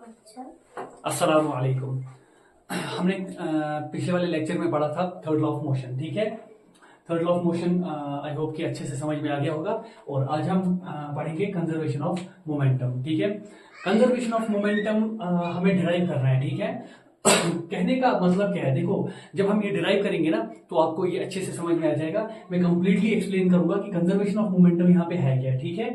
अच्छा। अस्सलाम वालेकुम। हमने पिछले वाले लेक्चर में पढ़ा था थर्ड लॉ ऑफ मोशन, ठीक है। Third law of motion I hope कि अच्छे से समझ में आ गया होगा। और आज हम पढ़ेंगे कंजर्वेशन ऑफ मोमेंटम, ठीक है। कंजर्वेशन ऑफ मोमेंटम हमें डिराइव करना है, ठीक है। कहने का मतलब क्या है, देखो जब हम ये डिराइव करेंगे ना तो आपको ये अच्छे से समझ में आ जाएगा। मैं कंप्लीटली एक्सप्लेन करूंगा कि कंजर्वेशन ऑफ मोमेंटम यहाँ पे है क्या, ठीक है।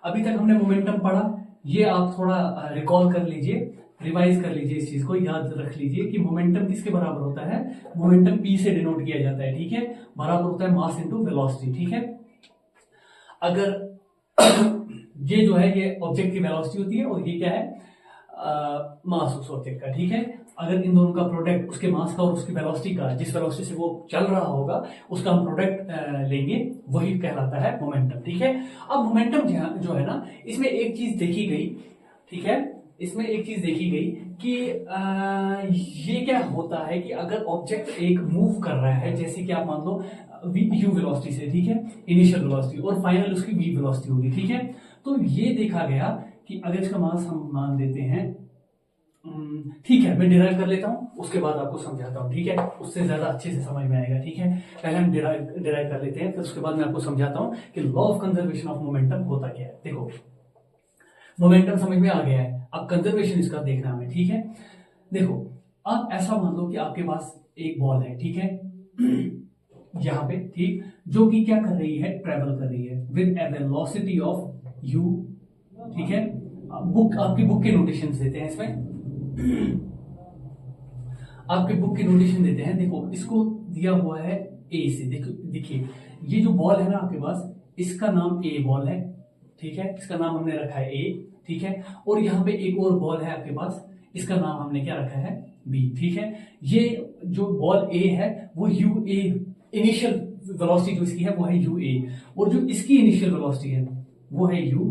अभी तक हमने मोमेंटम पढ़ा, ये आप थोड़ा रिकॉल कर लीजिए, रिवाइज कर लीजिए, इस चीज को याद रख लीजिए कि मोमेंटम किसके बराबर होता है। मोमेंटम पी से डिनोट किया जाता है, ठीक है। बराबर होता है मास इनटू वेलोसिटी, ठीक है। अगर ये जो है ये ऑब्जेक्ट की वेलोसिटी होती है और ये क्या है, मास उस ऑब्जेक्ट का, ठीक है। अगर इन दोनों का प्रोडक्ट उसके मास का और उसकी वेलोसिटी का, जिस वेलोसिटी से वो चल रहा होगा उसका हम प्रोडक्ट लेंगे, वही कहलाता है मोमेंटम, ठीक है। अब मोमेंटम जो है ना, इसमें एक चीज देखी गई, ठीक है। इसमें एक चीज देखी गई कि ये क्या होता है कि अगर ऑब्जेक्ट एक मूव कर रहा है, जैसे कि आप मान लो यू वेलोसिटी से, ठीक है, इनिशियल वेलोसिटी, और फाइनल उसकी वी वेलोसिटी होगी, ठीक है। तो ये देखा गया कि अगर इसका मास हम मान देते हैं, ठीक है, मैं डिराइव कर लेता हूं, उसके बाद आपको समझाता हूं, ठीक है। उससे ज्यादा अच्छे से समझ में आएगा, ठीक है। पहले हम डिराइव कर लेते हैं, फिर उसके बाद मैं आपको समझाता हूं कि law of conservation of momentum होता क्या है। देखो मोमेंटम समझ में आ गया है, अब कंजर्वेशन इसका देखना हमें, ठीक है। देखो अब ऐसा मान लो कि आपके पास एक बॉल है, ठीक है, यहां पे, ठीक, जो कि क्या कर रही है, ट्रेवल कर रही है with a velocity of you, ठीक है। बुक, आपकी बुक के नोटेशन देते हैं इसमें, आपके बुक की नोटेशन देते हैं। देखो इसको दिया हुआ है ए से, देखो देखिए ये जो बॉल है ना आपके पास, इसका नाम ए बॉल है, ठीक है। इसका नाम हमने रखा है ए, ठीक है। और यहाँ पे एक और बॉल है आपके पास, इसका नाम हमने क्या रखा है, बी, ठीक है। ये जो बॉल ए है वो यू ए, इनिशियल वेलोसिटी जो इसकी है वो है यू ए, और जो इसकी इनिशियल वेलोसिटी है वो है यू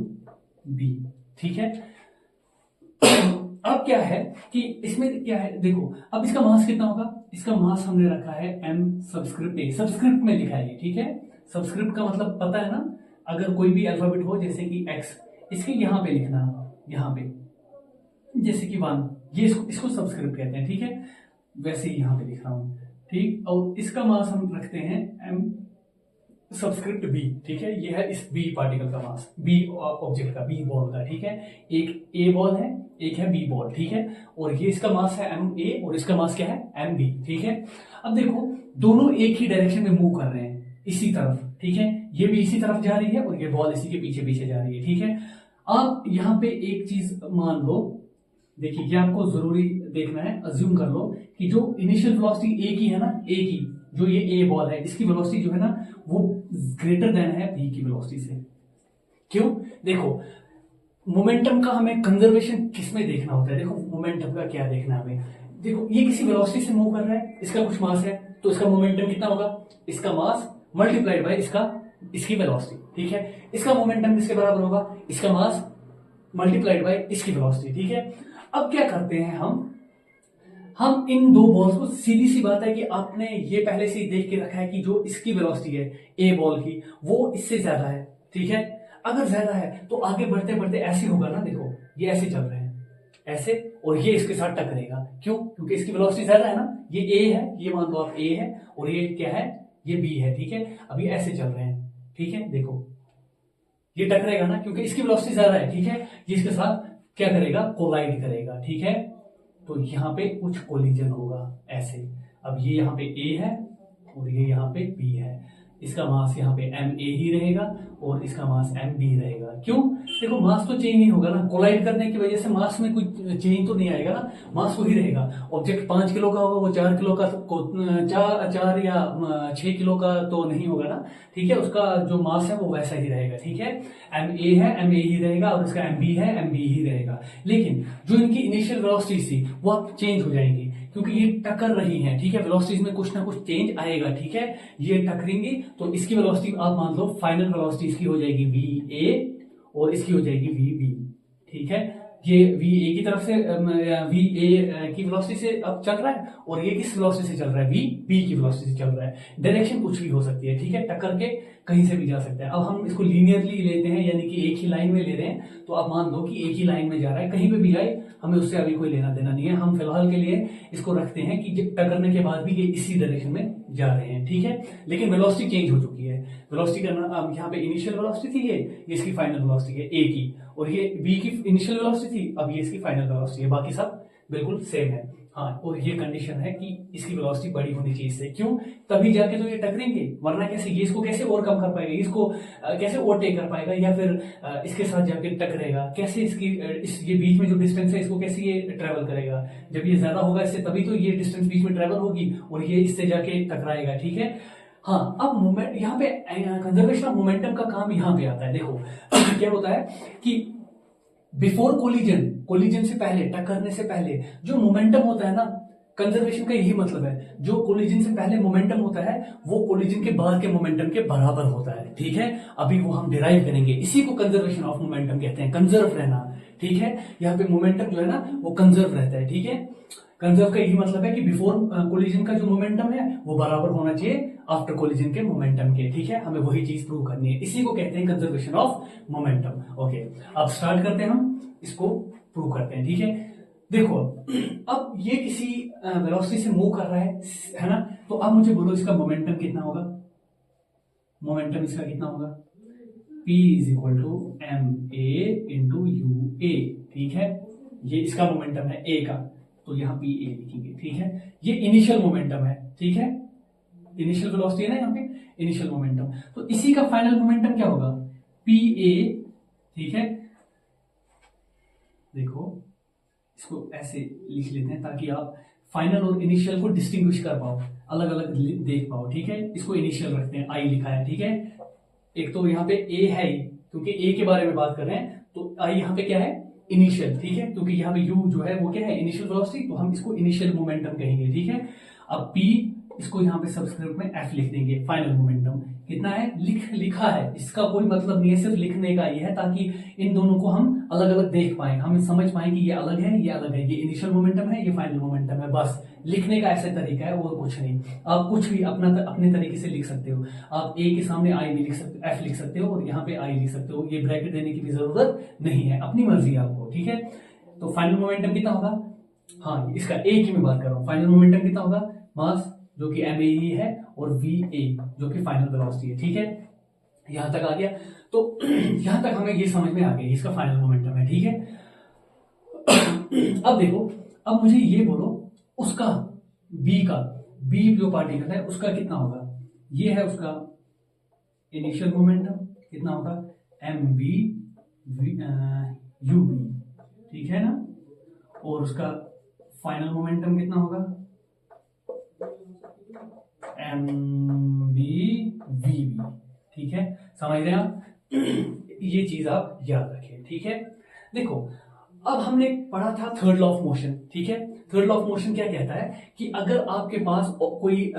बी, ठीक है। अब क्या है कि इसमें क्या है, देखो अब इसका मास कितना होगा, इसका मास हमने रखा है m सबस्क्रिप्ट ए, सबस्क्रिप्ट में लिखा है ये, ठीक है। सबस्क्रिप्ट का मतलब पता है ना, अगर कोई भी अल्फाबेट हो जैसे कि x, इसके यहां पे लिखना, यहां पे जैसे कि 1, ये इसको सबस्क्रिप्ट कहते हैं, ठीक है। वैसे ही यहां पे लिख रहा हूं, ठीक। और इसका मास हम रखते हैं m सबस्क्रिप्ट बी, ठीक है। ये है इस बी पार्टिकल का मास, बी ऑब्जेक्ट का, बी बॉल का, ठीक है। एक ए बॉल है, एक है बी बॉल, ठीक है। और ये इसका मास है एम ए और इसका मास क्या है, एम बी, ठीक है। अब देखो दोनों एक ही डायरेक्शन में मूव कर रहे हैं, इसी तरफ, ठीक है। ये भी इसी तरफ जा रही है और ये बॉल इसी के पीछे पीछे जा रही है, ठीक है। अब यहाँ पे एक चीज मान लो, देखिए ये आपको जरूरी देखना है, अज्यूम कर लो कि जो इनिशियल वेलोसिटी ए की है ना, ए की जो ये ए बॉल है, इसकी वेलोसिटी जो है ना वो ग्रेटर देन है बी की वेलोसिटी से। क्यों, देखो मोमेंटम का हमें कंजर्वेशन किसमें देखना होता है, देखो मोमेंटम का क्या देखना है हमें। देखो ये किसी वेलोसिटी से मूव कर रहा है, इसका कुछ मास है, तो इसका मोमेंटम कितना होगा, इसका मास मल्टीप्लाइड बाय इसकी वेलोसिटी, ठीक है। इसका मोमेंटम किसके बराबर होगा, इसका मास मल्टीप्लाइड बाय इसकी वेलोसिटी, ठीक है। अब क्या करते हैं हम इन दो बॉल्स को, सीधी सी बात है कि आपने ये पहले से ही देख के रखा है कि जो इसकी वेलोसिटी है ए बॉल की वो इससे ज्यादा है, ठीक है। अगर ज्यादा है तो आगे बढ़ते बढ़ते ऐसे होगा ना, देखो ये ऐसे चल रहे हैं, ऐसे, और ये इसके साथ टकरेगा, क्यों, क्योंकि इसकी वेलोसिटी ज्यादा है ना। ये ए है, ये मान लो आप ए है, और ये क्या है, ये बी है, ठीक है। अब ये ऐसे चल रहे हैं, ठीक है। देखो ये टकरेगा ना, क्योंकि इसकी वेलोसिटी ज्यादा है, ठीक है। ये इसके साथ क्या करेगा, कोलाइड करेगा, ठीक है। तो यहाँ पे कुछ कोलिजन होगा ऐसे। अब ये यहाँ पे ए है और ये यहाँ पे बी है, इसका मास यहाँ पे एम ए ही रहेगा और इसका मास एम बी रहेगा। क्यों, देखो मास तो चेंज नहीं होगा ना, कोलाइड करने की वजह से मास में कोई चेंज तो नहीं आएगा ना, मास वही रहेगा। ऑब्जेक्ट 5 किलो का होगा, वो 4 किलो का, 4 या 6 किलो का तो नहीं होगा ना, ठीक है। उसका जो मास है वो वैसा ही रहेगा, ठीक है। एम ए है, एम ए ही रहेगा, और इसका एम बी है, एम बी ही रहेगा। लेकिन जो इनकी इनिशियल वेलोसिटी थी वो अब चेंज हो जाएंगी, क्योंकि ये टकर रही हैं, ठीक है। वेलोसिटीज में कुछ ना कुछ चेंज आएगा, ठीक है। ये टकरेंगी तो इसकी वेलोसिटी आप मान लो फाइनल वेलोसिटी इसकी हो जाएगी वी ए और इसकी हो जाएगी वी बी, ठीक है। ये वी ए की तरफ से वी ए की वेलोसिटी से अब चल रहा है और ये किस वेलोसिटी से चल रहा है, वी बी की वेलोसिटी से चल रहा है। डायरेक्शन कुछ भी हो सकती है, ठीक है। टक्कर के कहीं से भी जा सकता है। अब हम इसको लीनियरली लेते हैं, यानी कि एक ही लाइन में ले रहे हैं, तो आप मान लो कि एक ही लाइन में जा रहा है, कहीं पे भी जाए हमें उससे अभी कोई लेना देना नहीं है। हम फिलहाल के लिए इसको रखते हैं कि टकरने के बाद भी ये इसी डायरेक्शन में जा रहे हैं, ठीक है। लेकिन वेलोसिटी चेंज हो चुकी है। वेलोसिटी करना, यहाँ पे इनिशियल वेलोसिटी थी, ये इसकी फाइनल वेलोसिटी है ए की, और ये बी की इनिशियल वेलोसिटी थी, अब ये इसकी फाइनल वेलोसिटी है, बाकी सब बिल्कुल सेम है। हाँ, और ये कंडीशन है कि इसकी वेलोसिटी बड़ी होनी चाहिए इससे, क्यों, तभी जाके तो ये टकरेंगे, वरना कैसे, ये इसको कैसे ओवरकम कर पाएगा, इसको कैसे ओवरटेक कर पाएगा, या फिर इसके साथ जाके टकरेगा कैसे, ये बीच में जो डिस्टेंस है इसको कैसे ये ट्रेवल करेगा, जब ये ज्यादा होगा इससे तभी तो ये डिस्टेंस बीच में ट्रेवल होगी और ये इससे जाके टकराएगा, ठीक है। हाँ, अब मोमेंट यहाँ पे कंजर्वेशन ऑफ मोमेंटम का काम यहाँ पे आता है। देखो क्या होता है कि बिफोर कोलिजन से पहले, टकरने से पहले जो मोमेंटम होता है ना, कंजर्वेशन का यही मतलब है, जो कोलिजन से पहले मोमेंटम होता है वो कोलिजन के बाद के मोमेंटम के बराबर होता है, ठीक है। अभी वो हम डिराइव करेंगे, इसी को कंजर्वेशन ऑफ मोमेंटम कहते हैं, कंजर्व रहना, ठीक है। यहाँ पे मोमेंटम जो है ना वो कंजर्व रहता है, ठीक है। कंजर्व का यही मतलब है कि बिफोर कोलिजन का जो मोमेंटम है वो बराबर होना चाहिए आफ्टर कोलिजन के मोमेंटम के, ठीक है। हमें वही चीज प्रूव करनी है, इसी को कहते हैं कंजर्वेशन ऑफ मोमेंटम। ओके, अब स्टार्ट करते हैं, हम इसको प्रूव करते हैं, ठीक है। देखो अब ये किसी वेलोसिटी से मूव कर रहा है ना, तो अब मुझे बोलो इसका मोमेंटम कितना होगा, मोमेंटम इसका कितना होगा, P is equal to ma/UA, ठीक है। ये इसका मोमेंटम है A का, तो यहाँ PA लिखेंगे, ठीक है। ये इनिशियल मोमेंटम है, ठीक है, इनिशियल वेलोसिटी है ना यहाँ पे, इनिशियल मोमेंटम, तो इसी का फाइनल मोमेंटम क्या होगा, PA, ठीक है। देखो इसको ऐसे लिख लेते हैं ताकि आप फाइनल और इनिशियल को डिस्टिंग्विश कर पाओ, अलग अलग देख पाओ, ठीक है। इसको इनिशियल रखते हैं, I लिखा है, ठीक है। एक तो यहाँ पे A है, क्योंकि A के बारे में बात कर रहे हैं, तो I यहाँ पे क्या है, इनिशियल, ठीक है, क्योंकि यहाँ पे U जो है वो क्या है, इनिशियल वेलोसिटी, तो हम इसको इनिशियल मोमेंटम कहेंगे, ठीक है। अब P, इसको यहाँ पे सबस्क्रिप्ट में F लिख देंगे, फाइनल मोमेंटम कितना है, लिखा है, इसका कोई मतलब नहीं है, सिर्फ लिखने का ये है ताकि इन दोनों को हम अलग अलग देख पाए, हम समझ पाए कि ये अलग है, ये अलग है, ये इनिशियल मोमेंटम है, ये फाइनल मोमेंटम है, बस लिखने का ऐसा तरीका है और कुछ नहीं। आप कुछ भी अपने तरीके से लिख सकते हो, आप A के सामने I भी लिख सकते हो, F लिख सकते हो, और यहाँ पे I लिख सकते हो, ये ब्रैकेट देने की भी जरूरत नहीं है, अपनी मर्जी है आपको, ठीक है। तो फाइनल मोमेंटम कितना होगा, हाँ इसका A की मैं बात कर रहा हूँ, फाइनल मोमेंटम कितना होगा, मास जो कि MAE है और VA जो कि फाइनल वेलोसिटी है, ठीक है। यहां तक आ गया, तो यहां तक हमें ये समझ में आ गया इसका फाइनल मोमेंटम है, ठीक है। अब देखो, अब मुझे ये बोलो उसका B जो पार्टिकल है उसका कितना होगा, ये है उसका इनिशियल मोमेंटम, कितना होगा MB/UB, ठीक है ना, और उसका फाइनल मोमेंटम कितना होगा MB/VB, ठीक है। समझ रहे हैं आप, ये चीज आप याद रखें, ठीक है। देखो अब हमने पढ़ा था थर्ड लॉ ऑफ मोशन, ठीक है। थर्ड लॉ ऑफ मोशन क्या कहता है कि अगर आपके पास कोई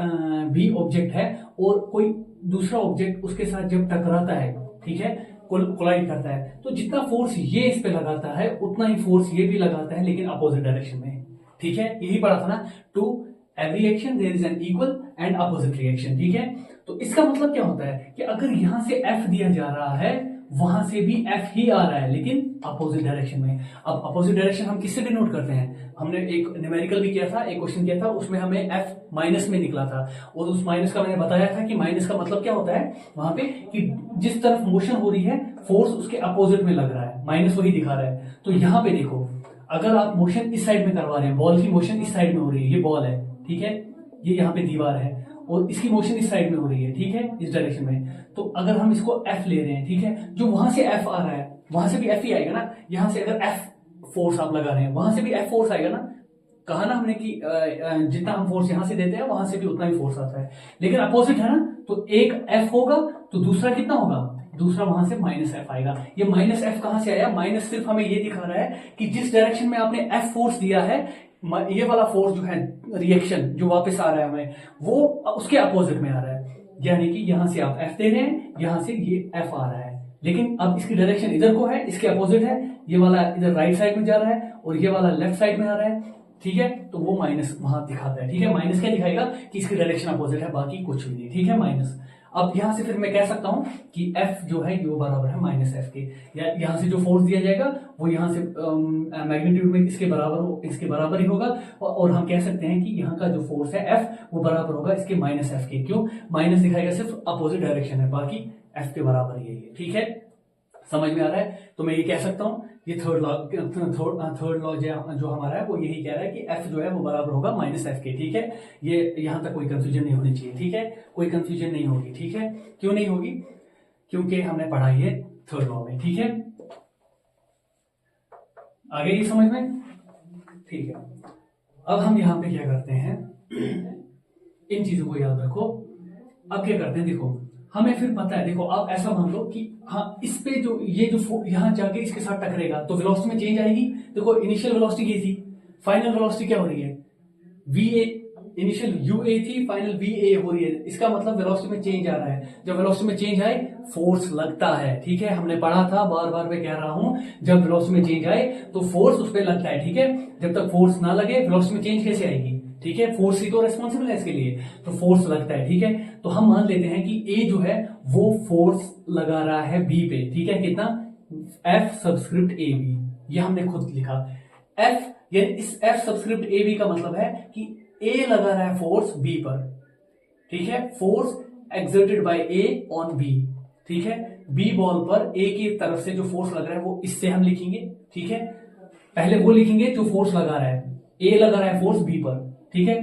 भी ऑब्जेक्ट है और कोई दूसरा ऑब्जेक्ट उसके साथ जब टकराता है, ठीक है, कोलाइड करता है, तो जितना फोर्स ये इस पे लगाता है उतना ही फोर्स ये भी लगाता है, लेकिन अपोजिट डायरेक्शन में, ठीक है। यही पढ़ा था ना, to every action there is an equal and opposite reaction, ठीक है। तो इसका मतलब क्या होता है कि अगर यहां से F दिया जा रहा है, वहां से भी F ही आ रहा है, लेकिन अपोजिट डायरेक्शन में। अब अपोजिट डायरेक्शन हम किससे डिनोट करते हैं, हमने एक न्यूमेरिकल भी किया था, एक क्वेश्चन किया था, उसमें हमें F माइनस में निकला था, और उस माइनस का मैंने बताया था कि माइनस का मतलब क्या होता है वहां पे, कि जिस तरफ मोशन हो रही है फोर्स उसके अपोजिट में लग रहा है, माइनस वही दिखा रहा है। तो यहाँ पे देखो, अगर आप मोशन इस साइड में करवा रहे हैं, बॉल की मोशन इस साइड में हो रही है, ये बॉल है, ठीक है, ये यहाँ पे दीवार है, और इसकी मोशन इस साइड में हो रही है, ठीक है, इस डायरेक्शन में। तो अगर हम इसको F ले रहे हैं, ठीक है, जो वहां से F आ रहा है वहां से भी F ही आएगा ना, यहां से अगर F फोर्स आप लगा रहे हैं वहां से भी F फोर्स आएगा ना, कहा ना हमने कि जितना हम फोर्स यहां से देते हैं वहां से भी उतना ही फोर्स आता है, लेकिन अपोजिट है ना, तो एक F होगा तो दूसरा कितना होगा, दूसरा वहां से -F आएगा। ये -F कहां से आया, माइनस सिर्फ हमें ये दिखा रहा है कि जिस डायरेक्शन में आपने F फोर्स दिया है, ये वाला फोर्स जो है रिएक्शन जो वापस आ रहा है हमें, वो उसके अपोजिट में आ रहा है, यानी कि यहां से आप F दे रहे हैं, यहां से ये F आ रहा है, लेकिन अब इसकी डायरेक्शन इधर को है, इसके अपोजिट है, ये वाला इधर राइट साइड में जा रहा है और ये वाला लेफ्ट साइड में आ रहा है, ठीक है। तो वो माइनस वहां दिखाता है, ठीक है, माइनस क्या दिखाएगा कि इसकी डायरेक्शन अपोजिट है, बाकी कुछ भी नहीं, ठीक है, माइनस। अब यहां से फिर मैं कह सकता हूं कि F जो है वो बराबर है माइनस एफ के, या यहां से जो फोर्स दिया जाएगा वो यहां से मैग्नीट्यूड में इसके बराबर ही होगा, और हम कह सकते हैं कि यहाँ का जो फोर्स है F वो बराबर होगा इसके माइनस एफ के। क्यों माइनस दिखाएगा? सिर्फ अपोजिट डायरेक्शन है, बाकी F के बराबर ही है। ठीक है, समझ में आ रहा है? तो मैं ये कह सकता हूं ये थर्ड लॉ जो हमारा है वो यही कह रहा है कि F जो है वो बराबर होगा माइनस एफ के। ठीक है, ये यहां तक कोई कंफ्यूजन नहीं होनी चाहिए। ठीक है, कोई कंफ्यूजन नहीं होगी। ठीक है, क्यों नहीं होगी? क्योंकि हमने पढ़ा है थर्ड लॉ में। ठीक है, आ गई समझ में? ठीक है, अब हम यहां पे क्या करते हैं, इन चीजों को याद रखो। अब क्या करते हैं, देखो हमें फिर पता है, देखो आप ऐसा मान लो कि हाँ इस पे जो ये जो यहां जाके इसके साथ टकरेगा तो वेलोसिटी में चेंज आएगी। देखो इनिशियल वेलोसिटी ये थी, फाइनल वेलोसिटी क्या हो रही है? वीए। इनिशियल यूए थी, फाइनल वीए हो रही है। इसका मतलब वेलोसिटी में चेंज आ रहा है। जब वेलोसिटी में चेंज आए फोर्स लगता है। ठीक है, हमने पढ़ा था, बार बार मैं कह रहा हूं, जब वेलोसिटी में चेंज आए तो फोर्स उस पर लगता है। ठीक है, जब तक फोर्स ना लगे वेलोसिटी में चेंज कैसे आएगी? ठीक है, फोर्स ही तो रेस्पॉन्सिबल है इसके लिए, तो फोर्स लगता है। ठीक है, तो हम मान लेते हैं कि ए जो है वो फोर्स लगा रहा है बी पे। ठीक है, कितना? एफ सबस्क्रिप्ट ए बी, ये हमने खुद लिखा। एफ यानी इस एफ सबस्क्रिप्ट ए बी का मतलब है कि ए लगा रहा है फोर्स बी पर। ठीक है, force exerted by A on B. ठीक है, बी बॉल पर ए की तरफ से जो फोर्स लग रहा है वो इससे हम लिखेंगे। ठीक है, पहले वो लिखेंगे जो फोर्स लगा रहा है, ए लगा रहा है फोर्स बी पर। ठीक है,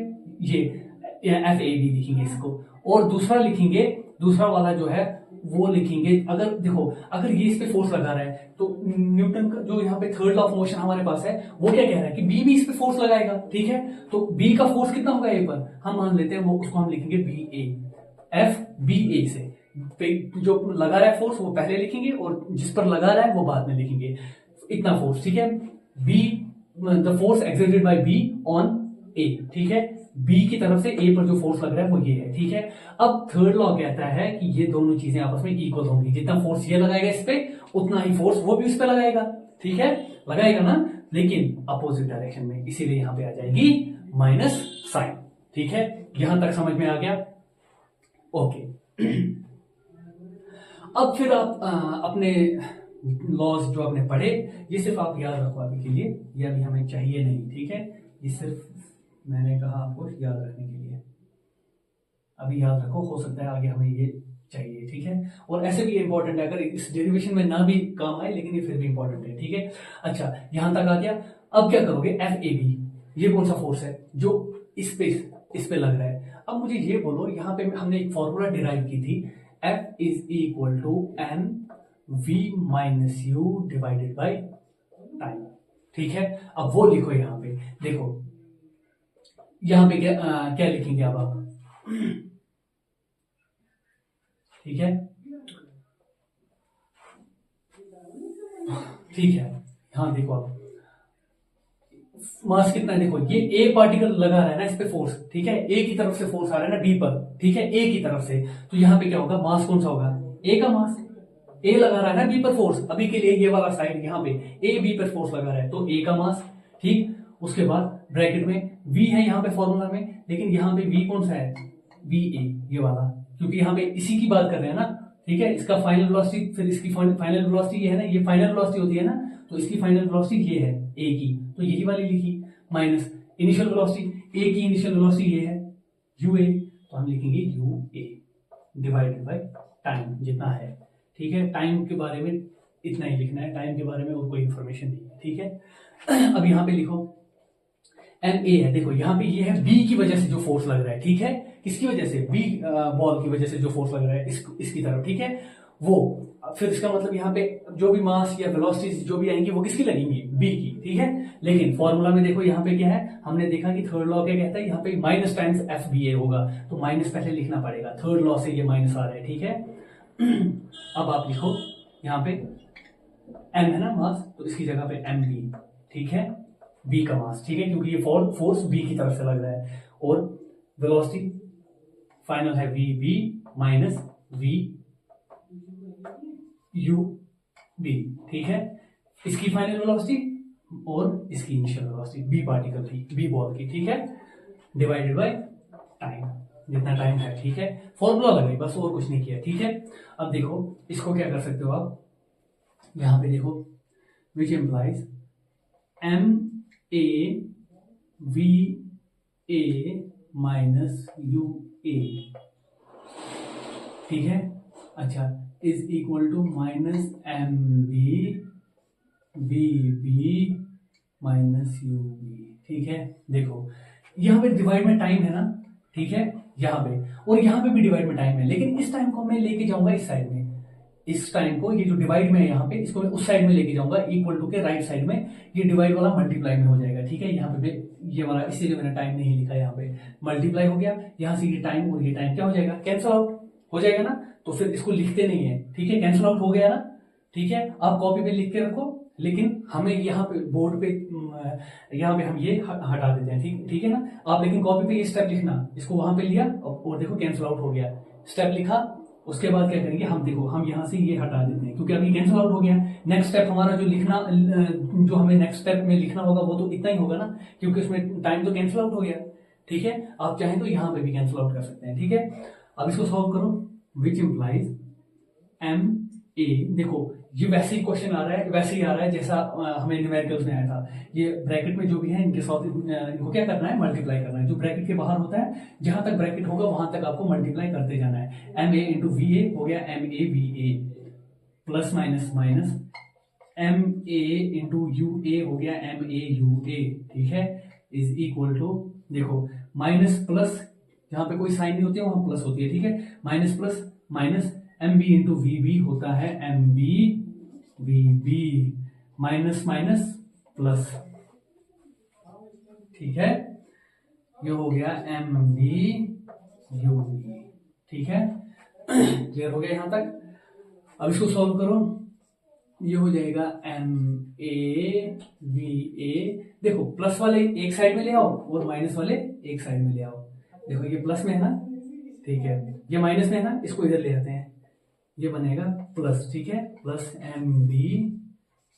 ये एफ ए बी लिखेंगे इसको, और दूसरा लिखेंगे, दूसरा वाला जो है वो लिखेंगे। अगर देखो अगर ये इस पे फोर्स लगा रहा है तो न्यूटन का जो यहाँ पे थर्ड लॉ ऑफ मोशन हमारे पास है वो क्या कह रहा है कि बी भी इस पे फोर्स लगाएगा। ठीक है, तो बी का फोर्स कितना होगा ए पर? हम मान लेते हैं वो, उसको हम लिखेंगे बी ए। एफ बी ए से जो लगा रहा है फोर्स वो पहले लिखेंगे और जिस पर लगा रहा है वो बाद में लिखेंगे, इतना फोर्स। ठीक है, B the force exerted by B on A. ठीक है, बी की तरफ से ए पर जो फोर्स लग रहा है वो ये है। ठीक है, अब थर्ड लॉ कहता है कि ये दोनों चीजें आपस में इक्वल होंगी। जितना फोर्स ये लगाएगा इस पे उतना ही फोर्स वो भी उस पे लगाएगा। ठीक है, लगाएगा ना, लेकिन अपोजिट डायरेक्शन में, इसीलिए यहां पे आ जाएगी माइनस साइन। ठीक है, यहां तक समझ में आ गया? ओके। अब फिर आप अपने लॉज जो आपने पढ़े ये सिर्फ आप याद रखो अभी के लिए, ये अभी हमें चाहिए नहीं। ठीक है, ये सिर्फ मैंने कहा आपको याद रखने के लिए, अभी याद रखो, हो सकता है आगे हमें ये चाहिए। ठीक है, और ऐसे भी इंपॉर्टेंट है, अगर इस डेरिवेशन में ना भी काम आए लेकिन ये फिर भी इंपॉर्टेंट है। ठीक है, अच्छा यहां तक आ गया। अब क्या करोगे? एफ ए बी, ये कौन सा फोर्स है जो इस पे लग रहा है? अब मुझे ये बोलो, यहाँ पे हमने एक फॉर्मूला डिराइव की थी, F is equal to M V minus U divided by time. ठीक है, अब वो लिखो यहां पे। देखो यहां पे क्या लिखेंगे अब आप? ठीक है, ठीक है, हाँ देखो आप मास कितना है, देखो ये ए पार्टिकल लगा रहा है ना इस पे फोर्स। ठीक है, ए की तरफ से फोर्स आ रहा है ना बी पर। ठीक है, ए की तरफ से, तो यहां पे क्या होगा? मास कौन सा होगा? ए का मास। ए लगा रहा है ना बी पर फोर्स, अभी के लिए ये वाला साइड यहाँ पे ए बी पर फोर्स लगा रहा है तो ए का मास। ठीक, उसके बाद ब्रैकेट में वी है यहाँ पे फॉर्मूला में, लेकिन यहाँ पे वी कौन सा है? वी ए, ये वाला, क्योंकि यहाँ पे इसी की बात कर रहे हैं ना। ठीक है, इसका फाइनल वेलोसिटी, फिर इसकी फाइनल वेलोसिटी ये है ना, ये फाइनल वेलोसिटी होती है ना, तो इसकी फाइनल वेलोसिटी ये है ए की, तो यही वाली लिखी, माइनस इनिशियल वेलोसिटी, ए की इनिशियल वेलोसिटी ये है यू ए, तो हम लिखेंगे U A divided by time जितना है। ठीक है, टाइम के बारे में इतना ही लिखना है, टाइम के बारे में और कोई इंफॉर्मेशन नहीं है। ठीक है, अब यहाँ पे लिखो एम ए है। देखो यहाँ पे ये है बी की वजह से जो फोर्स लग रहा है। ठीक है, किसकी वजह से? बी बॉल की वजह से जो फोर्स लग रहा है इसकी तरफ। ठीक है, वो फिर इसका मतलब यहाँ पे जो भी मास या वेलोसिटी जो भी आएंगी वो किसकी लगेंगी? बी की। ठीक है, लेकिन फॉर्मूला में देखो यहाँ पे क्या है, हमने देखा कि थर्ड लॉ क्या कहता है, यहाँ पे माइनस टाइम्स एफ बी ए होगा, तो माइनस पहले लिखना पड़ेगा, थर्ड लॉ से ये माइनस आ रहा है। ठीक है, अब आप लिखो यहाँ पे एम है ना मास, तो इसकी जगह पे एम बी। ठीक है, बी का मास। ठीक है, क्योंकि ये फोर्स बी की तरफ से लग रहा है, और वेलोसिटी फाइनल है V B minus V U B. ठीक है, इसकी फाइनल वेलोसिटी और इसकी इनिशियल वेलोसिटी बी पार्टिकल की, बी बॉल की। ठीक है, डिवाइडेड बाय टाइम, जितना टाइम है, ठीक है। फॉर्मूला लगाई बस, और कुछ नहीं किया, ठीक है। अब देखो इसको क्या कर सकते हो आप, यहां पे देखो, which implies M A V A minus U A, ठीक है। अच्छा, is equal to minus M B V B minus U B, ठीक है। देखो यहाँ पे डिवाइड में टाइम है ना, ठीक है, यहाँ पे, और यहाँ पे भी डिवाइड में टाइम है, लेकिन इस टाइम को मैं लेके जाऊंगा इस साइड में, इस टाइम को, ये जो डिवाइड में है यहाँ पे, इसको मैं उस साइड में लेके जाऊंगा, इक्वल टू के राइट साइड में, ये डिवाइड वाला मल्टीप्लाई में हो जाएगा, ठीक है। यहाँ पे ये वाला, इसीलिए मैंने टाइम नहीं लिखा, यहाँ पे मल्टीप्लाई हो गया, यहाँ से ये टाइम और ये टाइम क्या हो जाएगा, कैंसिल आउट हो जाएगा ना, तो फिर इसको लिखते नहीं है, ठीक है, कैंसिल आउट हो गया ना, ठीक है। आप कॉपी पे लिख के रखो, लेकिन हमें यहाँ पे बोर्ड पे, यहाँ पे हम ये हटा देते हैं, ठीक है ना। आप लेकिन कॉपी पे ये स्टेप लिखना, इसको वहां पे लिया और देखो कैंसिल आउट हो गया, स्टेप लिखा, उसके बाद क्या करेंगे हम, देखो हम यहाँ से ये हटा देते हैं क्योंकि अभी कैंसिल आउट हो गया। नेक्स्ट स्टेप हमारा जो लिखना, जो हमें नेक्स्ट स्टेप में लिखना होगा वो तो इतना ही होगा ना, क्योंकि उसमें टाइम तो कैंसिल आउट हो गया, ठीक है। आप चाहें तो यहाँ पे भी कैंसिल आउट कर सकते हैं, ठीक है। अब इसको सॉल्व करो, विच इम्प्लाइज एम ए, देखो ये वैसे ही क्वेश्चन आ रहा है, वैसे ही आ रहा है जैसा हमें न्यूमेरिकल्स में आया था। ये ब्रैकेट में जो भी है इनके साथ इनको क्या करना है, मल्टीप्लाई करना है। जो ब्रैकेट के बाहर होता है, जहां तक ब्रैकेट होगा वहां तक आपको मल्टीप्लाई करते जाना है। M A into V A हो गया M A V A, plus minus minus, M A into U A हो गया एम ए यू ए, ठीक है, इज इक्वल टू, देखो माइनस प्लस, जहां पे कोई साइन नहीं होती है वहां प्लस होती है, ठीक है, minus plus minus, M B into V B होता है M B V B, minus minus plus, ठीक है, ये हो गया एम बी यू बी, ठीक है। क्लियर हो गया यहां तक। अब इसको सॉल्व करो, ये हो जाएगा एम ए वी ए, देखो प्लस वाले एक साइड में ले आओ और माइनस वाले एक साइड में ले आओ। देखो ये प्लस में है ना, ठीक है, ये माइनस में है ना, इसको इधर ले आते हैं, ये बनेगा प्लस, ठीक है, plus M B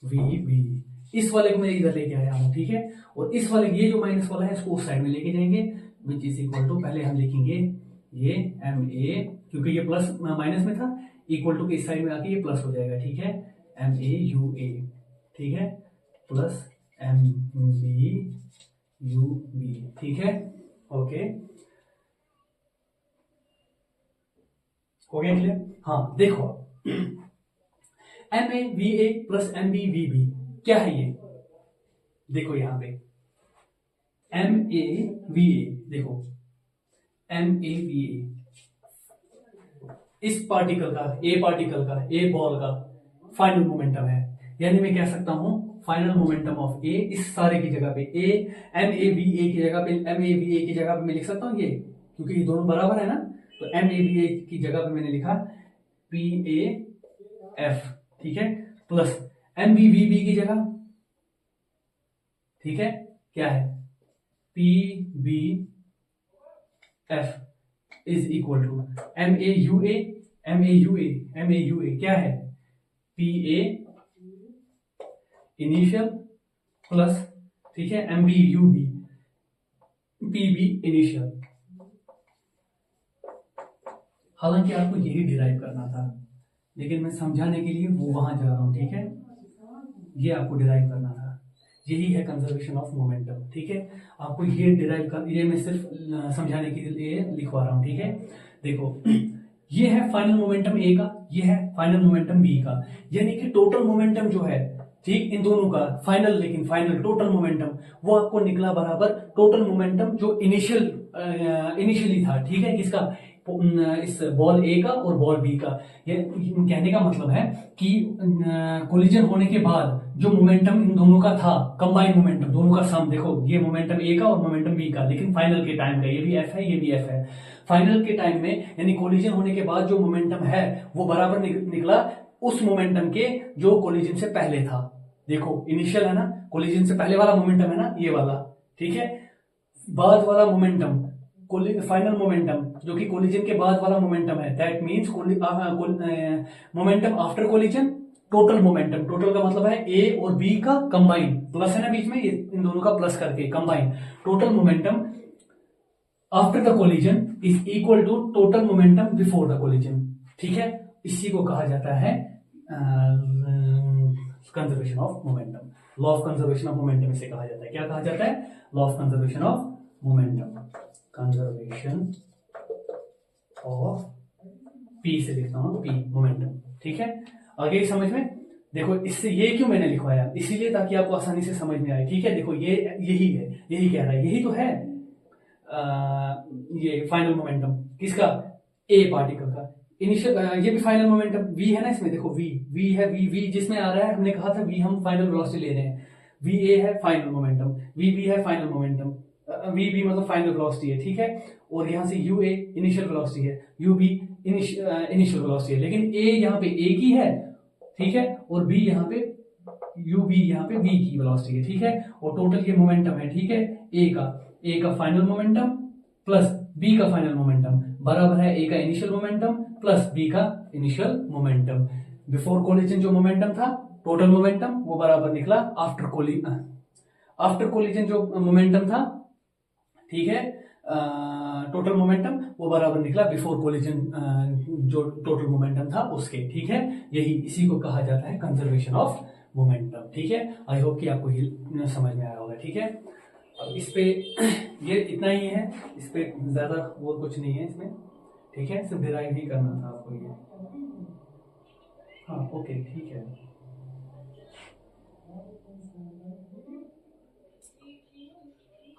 V B, इस वाले को मैं इधर लेके आया हूं, ठीक है, और इस वाले, ये जो माइनस वाला है इसको उस साइड में लेके जाएंगे, विच इज इक्वल टू, पहले हम लिखेंगे ये एम ए, क्योंकि ये प्लस माइनस में था, इक्वल टू के इस साइड में आके ये प्लस हो जाएगा, ठीक है, एम ए यू ए, ठीक है, plus M B U B, ठीक है, ओके, हो गया क्लियर। हाँ देखो, M A V A plus M B V B क्या है ये, देखो यहां पे एम ए वी ए, देखो एम ए वी ए, इस पार्टिकल का, ए बॉल का फाइनल मोमेंटम है, यानी मैं कह सकता हूं फाइनल मोमेंटम ऑफ ए, इस सारे की जगह पे ए, एम ए वी ए की जगह पे, एम ए वी ए की जगह पे मैं लिख सकता हूं ये, क्योंकि ये दोनों बराबर है ना, तो एम ए वी ए की जगह पे मैंने लिखा पी ए एफ, ठीक है, plus M B V B की जगह, ठीक है, क्या है, P B F is equal to M A U A, M A U A, M A U A क्या है, पी ए इनिशियल प्लस, ठीक है, M B U B, P B initial. हालांकि आपको यही डिराइव करना था, लेकिन मैं समझाने के लिए वो वहां जा रहा हूं, ठीक है, ये आपको डिराइव करना था, यही है कंजर्वेशन ऑफ मोमेंटम, ठीक है, आपको ये डिराइव कर, ये मैं सिर्फ समझाने के लिए लिखवा रहा हूं, ठीक है। देखो ये है फाइनल मोमेंटम ए का, ये है फाइनल मोमेंटम बी का, यानी कि टोटल मोमेंटम जो है, ठीक, इन दोनों का फाइनल, लेकिन फाइनल टोटल मोमेंटम वो आपको निकला बराबर टोटल मोमेंटम जो इनिशियली था, ठीक है, किसका, इस बॉल ए का और बॉल बी का। ये कहने का मतलब है कि कोलिजन होने के बाद जो मोमेंटम इन दोनों का था, कंबाइन मोमेंटम, दोनों का सम, देखो ये मोमेंटम ए का और मोमेंटम बी का, लेकिन फाइनल के टाइम का, ये भी एफ है ये भी एफ है, फाइनल के टाइम में यानी कोलिजन होने के बाद जो मोमेंटम है वो बराबर निकला उस मोमेंटम के जो कोलिजन से पहले था। देखो इनिशियल है ना, कोलिजन से पहले वाला मोमेंटम है ना, ये वाला, ठीक है, बाद वाला मोमेंटम फाइनल मोमेंटम जो कि कोलिजन के बाद वाला मोमेंटम है, that means momentum after collision, total momentum, total का मतलब है ए और बी का कंबाइन, प्लस है ना बीच में, इन दोनों का प्लस करके combine, total momentum after the collision is equal to total momentum before the collision, ठीक है। इसी को कहा जाता है conservation of momentum, law of conservation of momentum इसे कहा जाता है। क्या कहा जाता है? Law of conservation of momentum, conservation of P से लिखता हूं, पी मोमेंटम, ठीक है। आगे समझ में देखो, इससे ये क्यों मैंने लिखवाया, इसीलिए ताकि आपको आसानी से समझ में आए, ठीक है। देखो ये यही है, यही कह रहा है, यही तो है ये फाइनल मोमेंटम किसका, ए पार्टिकल का। इनिशियल ये भी फाइनल मोमेंटम वी है ना, इसमें देखो वी है, वी जिसमें आ रहा है, हमने कहा था वी हम फाइनल वेलोसिटी ले रहे हैं, वी ए है फाइनल मोमेंटम, वी बी है फाइनल मोमेंटम, वी बी मतलब फाइनल वेलोसिटी है, ठीक है। और यहाँ से यू ए इनिशियल वेलोसिटी है, यू बी इनिशियल वेलोसिटी है, लेकिन ए यहाँ पे ए की है, ठीक है, और बी यहाँ पे यू बी यहाँ पे बी की वेलोसिटी है, ठीक है। और टोटल ये मोमेंटम है, ठीक है, ए का फाइनल मोमेंटम प्लस बी का फाइनल मोमेंटम बराबर है ए का इनिशियल मोमेंटम प्लस बी का इनिशियल मोमेंटम। बिफोर कोलिजन जो मोमेंटम था टोटल मोमेंटम, वो बराबर निकला आफ्टर कोलिजन जो मोमेंटम था, ठीक है, टोटल मोमेंटम वो बराबर निकला बिफोर कोलिजन जो टोटल मोमेंटम था उसके, ठीक है। यही इसी को कहा जाता है कंजर्वेशन ऑफ मोमेंटम, ठीक है। आई होप कि आपको ये समझ में आया होगा, ठीक है। अब इस पे ये इतना ही है, इस पे ज्यादा और कुछ नहीं है इसमें, ठीक है, सिर्फ डिराइव ही करना था आपको ये। हाँ ओके ठीक है।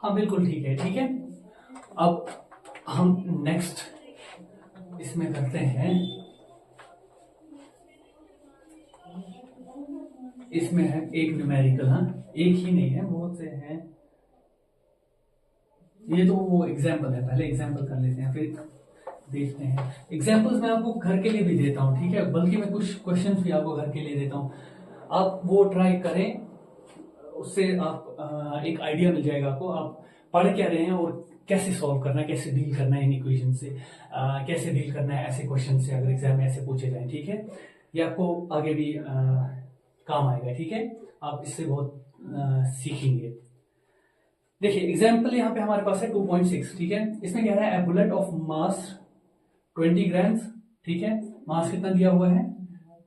हाँ बिल्कुल ठीक है, ठीक है। अब हम नेक्स्ट इसमें करते हैं, इसमें है एक न्यूमेरिकल, हाँ एक ही नहीं है, बहुत से हैं। ये तो वो एग्जाम्पल है, पहले एग्जाम्पल कर लेते हैं फिर देखते हैं। एग्जाम्पल्स मैं आपको घर के लिए भी देता हूँ, ठीक है, बल्कि मैं कुछ क्वेश्चंस भी आपको घर के लिए देता हूँ, आप वो ट्राई करें, उससे आप एक आइडिया मिल जाएगा आपको, आप पढ़ क्या रहे हैं और कैसे सॉल्व करना है, कैसे डील करना है इन इक्वेशन से, कैसे डील करना है ऐसे क्वेश्चन से, अगर एग्जाम में ऐसे पूछे जाए, ठीक है। ये आपको आगे भी काम आएगा, ठीक है, आप इससे बहुत सीखेंगे। देखिए एग्जाम्पल यहाँ पे हमारे पास है 2.6, ठीक है। इसमें कह रहा है ए बुलेट ऑफ मास 20 ग्राम्स, ठीक है, मास कितना दिया हुआ है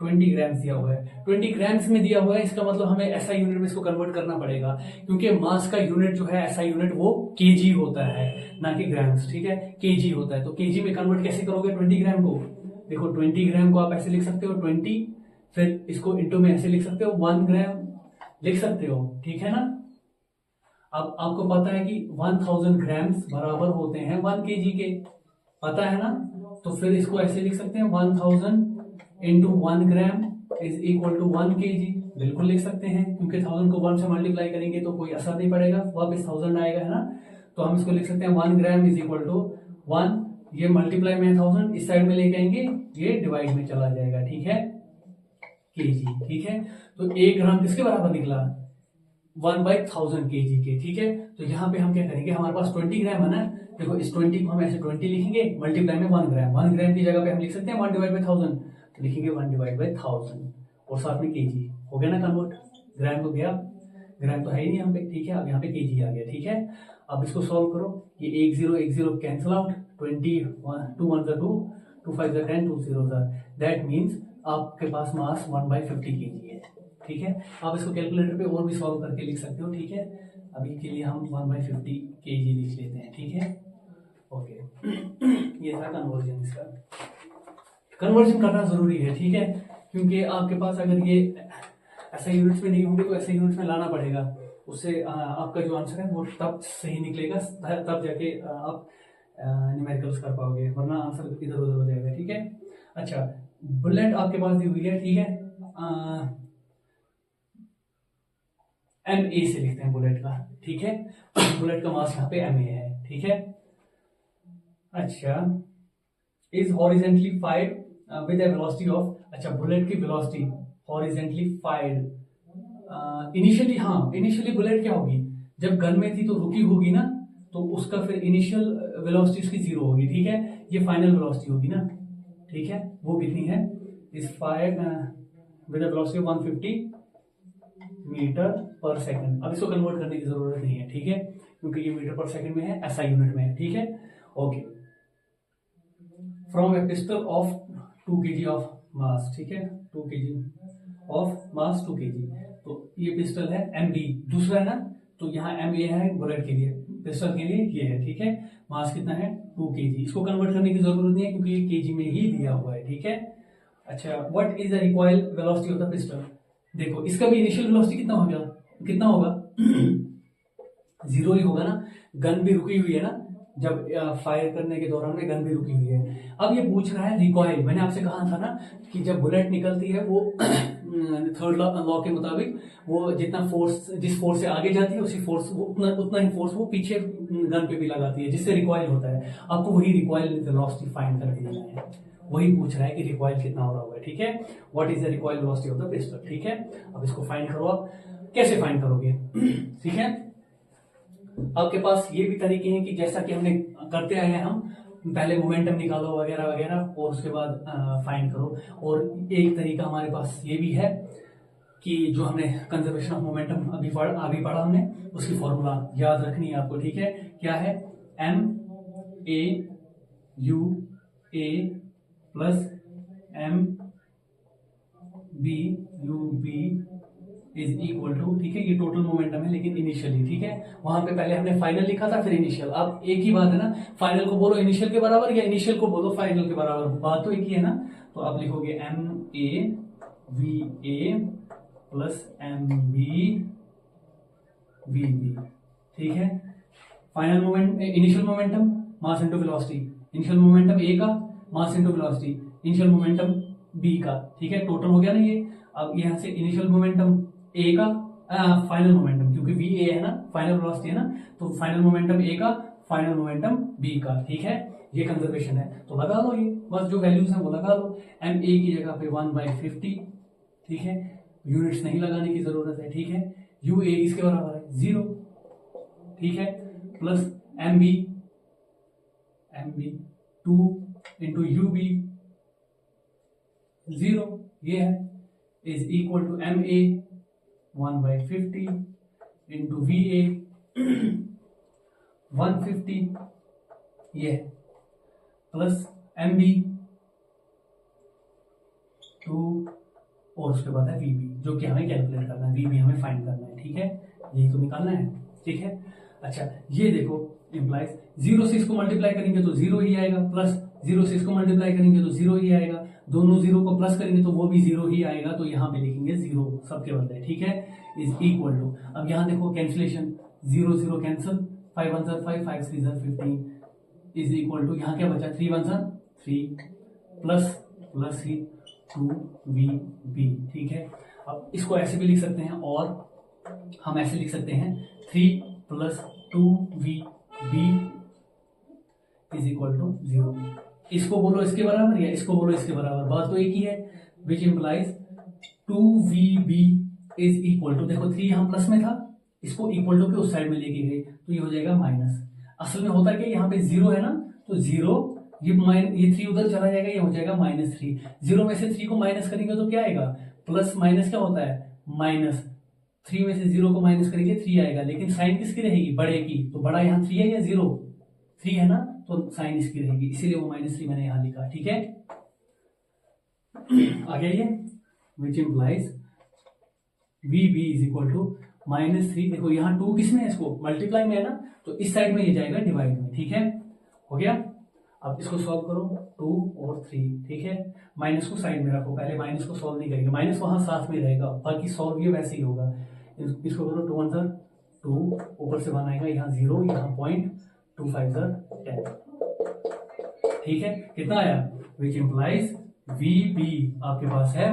20 ग्राम्स दिया हुआ है, 20 ग्राम्स में दिया हुआ है, इसका मतलब हमें एसआई यूनिट में इसको कन्वर्ट करना पड़ेगा, क्योंकि मास का यूनिट जो है एसआई यूनिट वो केजी होता है, ना कि ग्राम्स, ठीक है, केजी होता है। तो केजी में कन्वर्ट कैसे करोगे 20 ग्राम को, देखो 20 ग्राम को आप ऐसे लिख सकते हो 20, फिर इसको इंटू में ऐसे लिख सकते हो 1 ग्राम लिख सकते हो, ठीक है ना। अब आपको पता है कि 1000 ग्राम्स बराबर होते हैं 1 केजी के, पता है ना, तो फिर इसको ऐसे लिख सकते हैं 1000 into 1 gram is equal to 1 KG, बिल्कुल लिख सकते हैं, क्योंकि 1000 को 1 से मल्टीप्लाई करेंगे तो कोई असर नहीं पड़ेगा, वापस 1000 आएगा, है ना। तो हम इसको लिख सकते हैं 1 ग्राम इज इक्वल टू 1, ये मल्टीप्लाई में 1000 इस साइड में लेके आएंगे, ये डिवाइड में चला जाएगा, ठीक है, केजी, ठीक है। तो 1 ग्राम किसके बराबर निकला 1/1000 केजी के, ठीक है। तो यहाँ पे हम क्या करेंगे, हमारे पास 20 ग्राम है ना, देखो इस 20 को हम ऐसे 20 लिखेंगे, मल्टीप्लाई में 1 ग्राम, 1 ग्राम की जगह पे हम लिख सकते हैं 1/1000, तो लिखेंगे 1/1000 और साथ में केजी, हो गया ना कन्वर्ट, ग्राम तो गया, ग्राम तो है ही नहीं यहाँ पे, ठीक है। अब यहाँ पे केजी आ गया, ठीक है। अब इसको सॉल्व करो, ये 1 0 कैंसिल आउट, 20 2 1 2 2 5 10 2 0, दैट मीन्स आपके पास मास 1/50 केजी है, ठीक है। आप इसको कैलकुलेटर पे और भी सॉल्व करके लिख सकते हो, ठीक है। अभी के लिए हम 1/50 केजी लिख लेते हैं, ठीक है, ओके। ये था कन्वर्जन, इसका कन्वर्जन करना जरूरी है, ठीक है, क्योंकि आपके पास अगर ये ऐसे यूनिट्स में नहीं होंगे तो ऐसे यूनिट्स में लाना पड़ेगा, उससे आपका जो आंसर है वो तब सही निकलेगा, तब जाके आप न्यूमेरिकल्स कर पाओगे, वरना आंसर इधर उधर हो जाएगा, ठीक है। अच्छा, बुलेट आपके पास दी हुई है, ठीक है, एम ए से लिखते हैं बुलेट का, ठीक है, बुलेट का मास यहाँ पे एम ए है, ठीक है। अच्छा, is horizontally FIDE with a velocity of, अच्छा बुलेट की वेलोसिटी हॉरिजेंटली फाइड इनिशियली, हाँ इनिशियली बुलेट क्या होगी, जब गन में थी तो रुकी होगी ना, तो उसका फिर इनिशियल वेलोसिटी उसकी 0 होगी, ठीक है, ये फाइनल वेलोसिटी होगी ना, ठीक है, वो कितनी है, is fired with a velocity of 150 metre per second. अब इसको कन्वर्ट करने की जरूरत नहीं है, ठीक है, क्योंकि ये मीटर पर सेकंड में है, एसआई यूनिट में है, ठीक है, okay. From A pistol of 2 kg of mass, ठीक है, 2 kg ऑफ मास 2 kg। तो ये पिस्टल है MB, दूसरा है ना, तो यहाँ MA है बुलेट के लिए, पिस्टल के लिए ये है, ठीक है। मास कितना है 2 kg, इसको कन्वर्ट करने की जरूरत नहीं है क्योंकि ये केजी में ही दिया हुआ है, ठीक है। अच्छा, what is the required velocity of the pistol? देखो इसका भी इनिशियल वेलोसिटी कितना हो गया, कितना होगा 0 ही होगा ना, गन भी रुकी हुई है ना, जब फायर करने के दौरान में गन भी रुकी हुई है। अब ये पूछ रहा है रिकॉइल, मैंने आपसे कहा था ना कि जब बुलेट निकलती है वो थर्ड लॉ के मुताबिक वो जितना फोर्स, जिस फोर्स से आगे जाती है उसी फोर्स उतना ही फोर्स वो पीछे गन पे भी लगाती है, जिससे रिकॉइल होता है। आपको वही रिकॉइल वेलोसिटी फाइंड कर देना है, वही पूछ रहा है कि रिकॉइल कितना हो रहा होगा, ठीक है। What is the recoil velocity of the pistol, ठीक है। अब इसको फाइंड करो, आप कैसे फाइंड करोगे ठीक है। आपके पास ये भी तरीके हैं कि जैसा कि हमने करते आए हैं, हम पहले मोमेंटम निकालो वगैरह वगैरह और उसके बाद फाइंड करो। और एक तरीका हमारे पास ये भी है कि जो हमने कंजर्वेशन ऑफ मोमेंटम अभी पढ़ा हमने, उसकी फॉर्मूला याद रखनी है आपको, ठीक है। क्या है, MAUA plus MBUB is equal to, ठीक है, ये टोटल मोमेंटम है लेकिन इनिशियली, ठीक है। वहां पे पहले हमने फाइनल लिखा था फिर इनिशियल, अब एक ही बात है ना, फाइनल को बोलो इनिशियल के बराबर या इनिशियल को बोलो फाइनल के बराबर, बात तो एक ही है ना। तो आप लिखोगे MAVA प्लस MBVB, ठीक है। Final moment, initial momentum mass into velocity, initial momentum A का mass into velocity, initial momentum B का, ठीक है, टोटल हो गया ना ये। अब यहाँ से इनिशियल मोमेंटम A का फाइनल मोमेंटम, क्योंकि VA है ना, फाइनल वेलोसिटी है ना, तो फाइनल मोमेंटम A का, फाइनल मोमेंटम B का, ठीक है। ये कंजर्वेशन है तो लगा लो, ये बस जो वैल्यूज हैं वो लगा लो। MA की जगह पे 1/50, ठीक है, यूनिट्स नहीं लगाने की जरूरत है, ठीक है। UA इसके बराबर है 0, ठीक है, प्लस MB 2 इंटू UB 0, ये है, is equal to MA 1/50 into VA 150, ये है, प्लस MB 2 और उसके बाद है VB, जो कि हमें कैलकुलेट करना है, VB हमें फाइंड करना है, ठीक है, यही तो निकालना है, ठीक है। अच्छा, ये देखो इंप्लाइज 0 से इसको मल्टीप्लाई करेंगे तो 0 ही आएगा, प्लस 0 से इसको मल्टीप्लाई करेंगे तो 0 ही आएगा, दोनों 0 को प्लस करेंगे तो वो भी 0 ही आएगा, तो यहाँ पे लिखेंगे 0 सबके बदले, ठीक है, इज इक्वल टू। अब यहाँ देखो cancellation, 0 0 cancel, 5 1 5 5 3 15 is equal to, यहाँ क्या बचा, 3 1 3 प्लस ही 2VB, ठीक है। अब इसको ऐसे भी लिख सकते हैं, और हम ऐसे लिख सकते हैं 3 plus 2VB is equal to 0। इसको बोलो इसके बराबर या इसको बोलो इसके बराबर, बात तो एक ही है, which implies 2VB is equal to, देखो 3 यहाँ प्लस में था, इसको इक्वल टू के उस साइड में लेके गए तो ये हो जाएगा माइनस। असल में होता क्या, यहाँ पे 0 है ना, तो 0 ये 3 उधर चला जाएगा, ये हो जाएगा -3। 0 में से 3 को माइनस करेंगे तो क्या आएगा, प्लस माइनस क्या होता है माइनस, 3 में से 0 को माइनस करेंगे 3 आएगा, लेकिन साइन किसकी रहेगी, बड़े की, तो बड़ा यहाँ 3 है या 0, 3 है ना, तो साइन इसकी रहेगी, इसीलिए वो -3 मैंने यहाँ लिखा, ठीक है। आ गया ये, which implies VB is equal to -3, देखो यहाँ 2 किसमें है, इसको मल्टीप्लाई में है ना, तो इस साइड में ये जाएगा डिवाइड में, ठीक है, हो गया। अब इसको सॉल्व करो, 2 और 3, ठीक है, माइनस को साइड में रखो, पहले माइनस को सॉल्व नहीं करेंगे, माइनस वहां साथ में रहेगा, बाकी सॉल्व ये वैसे ही होगा। इसको करो 2 1 2, ऊपर से 1 आएगा, यहाँ 0, यहाँ 0.2 5 10, ठीक है, कितना आया, विच इम्प्लाइज VB आपके पास है,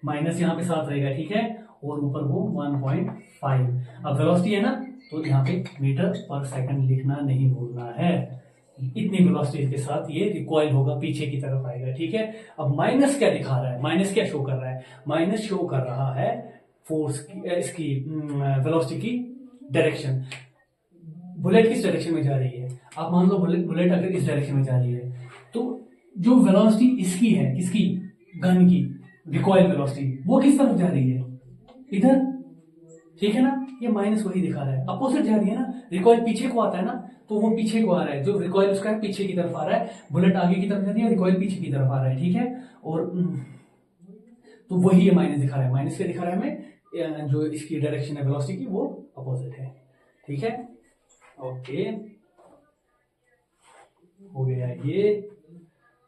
माइनस यहाँ पे साथ रहेगा, ठीक है, और ऊपर वो 1.5। अब वेलोसिटी है ना, तो यहाँ पे मीटर पर सेकंड लिखना नहीं भूलना है, इतनी वेलोसिटी के साथ ये रिकॉइल होगा, पीछे की तरफ आएगा, ठीक है। अब माइनस क्या दिखा रहा है, माइनस क्या शो कर रहा है, माइनस शो कर रहा है फोर्स की, इसकी वेलोसिटी की डायरेक्शन, बुलेट किस डायरेक्शन में जा रही है। आप मान लो बुलेट अगर इस डायरेक्शन में जा रही है, तो जो वेलोसिटी इसकी है, किसकी, गन की रिकॉइल वेलोसिटी, वो किस तरफ जा रही है, इधर, ठीक है ना, ये माइनस वही दिखा रहा है, अपोजिट जा रही है ना, रिकॉइल पीछे को आता है ना, तो वो पीछे को आ रहा है, जो रिकॉइल उसका है पीछे की तरफ आ रहा है, बुलेट आगे की तरफ जा रही है, रिकॉइल पीछे की तरफ आ रहा है, ठीक है। और तो वही ये माइनस दिखा रहा है, माइनस क्या दिखा रहा है हमें, जो इसकी डायरेक्शन है वेलोसिटी की वो अपोजिट है, ठीक है। ओके, हो गया ये।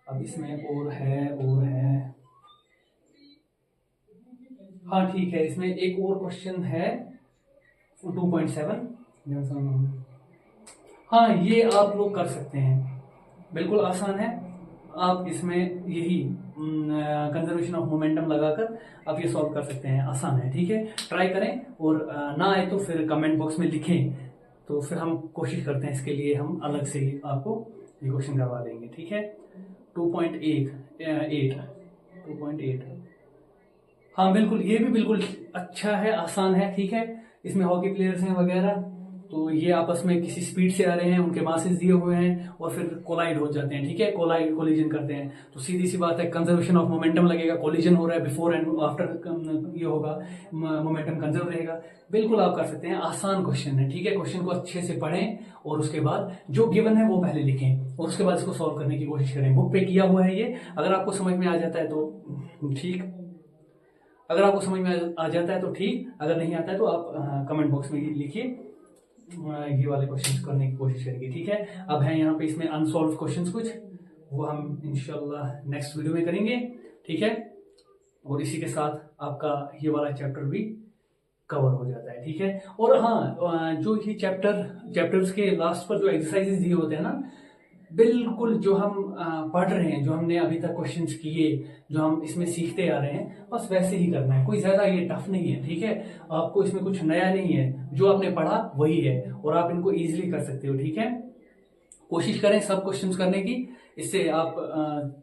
अब इसमें और है, हाँ ठीक है, इसमें एक और क्वेश्चन है 2.7। हाँ, ये आप लोग कर सकते हैं, बिल्कुल आसान है। आप इसमें यही कंजर्वेशन ऑफ मोमेंटम लगाकर आप ये सॉल्व कर सकते हैं, आसान है, ठीक है। ट्राई करें, और ना आए तो फिर कमेंट बॉक्स में लिखें, तो फिर हम कोशिश करते हैं इसके लिए हम अलग से ही आपको ये क्वेश्चन करवा देंगे, ठीक है। 2.8 हाँ बिल्कुल, ये भी बिल्कुल अच्छा है, आसान है, ठीक है। इसमें हॉकी प्लेयर्स हैं वगैरह, तो ये आपस में किसी स्पीड से आ रहे हैं, उनके मासेस दिए हुए हैं और फिर कोलाइड हो जाते हैं, ठीक है, कोलिजन करते हैं, तो सीधी सी बात है कंजर्वेशन ऑफ मोमेंटम लगेगा, कोलिजन हो रहा है, बिफोर एंड आफ्टर ये होगा, मोमेंटम कंजर्व रहेगा। बिल्कुल आप कर सकते हैं, आसान क्वेश्चन है, ठीक है। क्वेश्चन को अच्छे से पढ़ें और उसके बाद जो गिवन है वो पहले लिखें और उसके बाद इसको सॉल्व करने की कोशिश करें। बुक पे किया हुआ है ये, अगर आपको समझ में आ जाता है तो ठीक, अगर आपको समझ में आ जाता है तो ठीक, अगर नहीं आता है तो आप कमेंट बॉक्स में लिखिए, ये वाले क्वेश्चंस करने की कोशिश करेंगे, ठीक है। अब है यहाँ पे इसमें अनसॉल्व क्वेश्चंस कुछ, वो हम इंशाल्लाह नेक्स्ट वीडियो में करेंगे, ठीक है। और इसी के साथ आपका ये वाला चैप्टर भी कवर हो जाता है, ठीक है। और हाँ, जो ये चैप्टर्स के लास्ट पर जो एक्सरसाइजेस दिए होते हैं ना, बिल्कुल जो हम पढ़ रहे हैं, जो हमने अभी तक क्वेश्चंस किए, जो हम इसमें सीखते आ रहे हैं, बस वैसे ही करना है, कोई ज्यादा ये टफ नहीं है, ठीक है। आपको इसमें कुछ नया नहीं है, जो आपने पढ़ा वही है और आप इनको इजीली कर सकते हो, ठीक है। कोशिश करें सब क्वेश्चंस करने की, इससे आप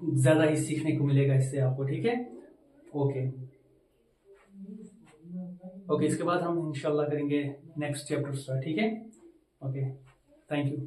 ज्यादा ही सीखने को मिलेगा इससे आपको, ठीक है। ओके, इसके बाद हम इंशाल्लाह करेंगे नेक्स्ट चैप्टर स्टार्ट, ठीक है। Okay, thank you.